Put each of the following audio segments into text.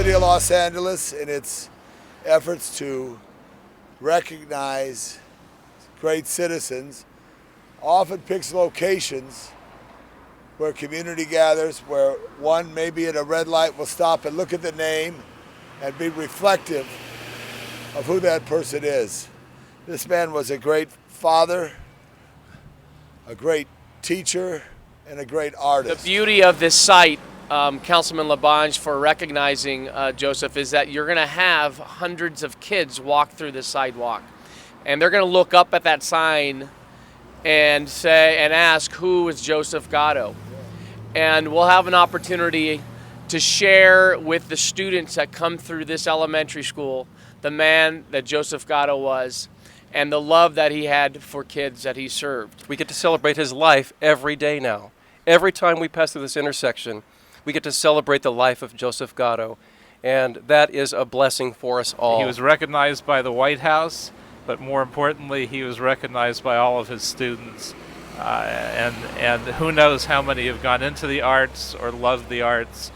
city of Los Angeles in its efforts to recognize great citizens often picks locations where community gathers, where one maybe at a red light will stop and look at the name and be reflective of who that person is. This man was a great father, a great teacher, and a great artist. The beauty of this site, Councilman Labange, for recognizing Joseph, is that you're going to have hundreds of kids walk through this sidewalk, and they're going to look up at that sign and say and ask, who is Joseph Gatto? And we'll have an opportunity to share with the students that come through this elementary school the man that Joseph Gatto was and the love that he had for kids that he served. We get to celebrate his life every day now. Every time we pass through this intersection, we get to celebrate the life of Joseph Gatto, and that is a blessing for us all. He was recognized by the White House, but more importantly, he was recognized by all of his students. And who knows how many have gone into the arts or loved the arts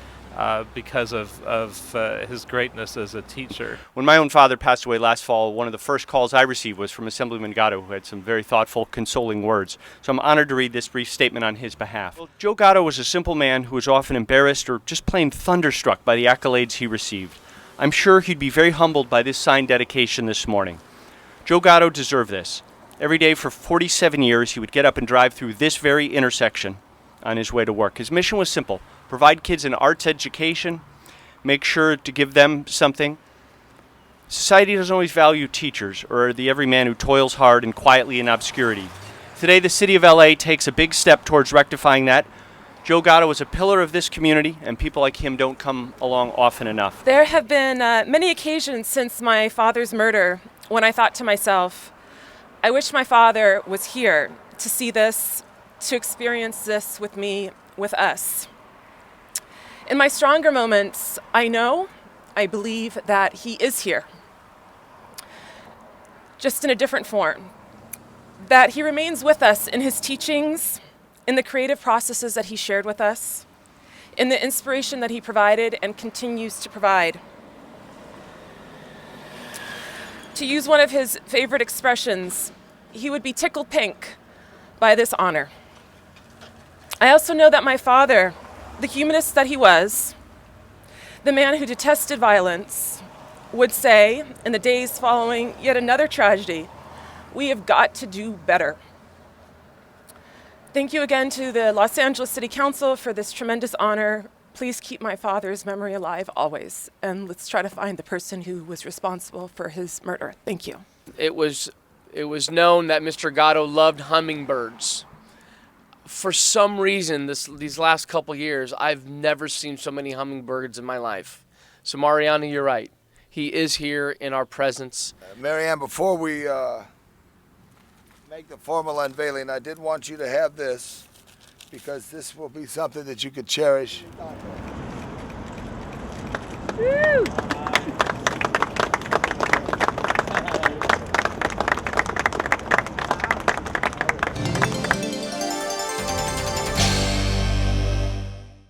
because of his greatness as a teacher. When my own father passed away last fall, one of the first calls I received was from Assemblyman Gatto, who had some very thoughtful, consoling words. So I'm honored to read this brief statement on his behalf. Well, Joe Gatto was a simple man who was often embarrassed or just plain thunderstruck by the accolades he received. I'm sure he'd be very humbled by this signed dedication this morning. Joe Gatto deserved this. Every day for 47 years, he would get up and drive through this very intersection on his way to work. His mission was simple: provide kids an arts education, make sure to give them something. Society doesn't always value teachers or the everyman who toils hard and quietly in obscurity. Today, the city of LA takes a big step towards rectifying that. Joe Gatto was a pillar of this community, and people like him don't come along often enough. There have been many occasions since my father's murder when I thought to myself, I wish my father was here to see this, to experience this with me, with us. In my stronger moments, I believe that he is here, just in a different form. That he remains with us in his teachings, in the creative processes that he shared with us, in the inspiration that he provided and continues to provide. To use one of his favorite expressions, he would be tickled pink by this honor. I also know that my father, the humanist that he was, the man who detested violence, would say in the days following yet another tragedy, we have got to do better. Thank you again to the Los Angeles City Council for this tremendous honor. Please keep my father's memory alive always, and let's try to find the person who was responsible for his murder. Thank you. It was known that Mr. Gatto loved hummingbirds. For some reason, these last couple years, I've never seen so many hummingbirds in my life. So Mariana, you're right. He is here in our presence. Marianne, before we make the formal unveiling, I did want you to have this, because this will be something that you could cherish. Woo!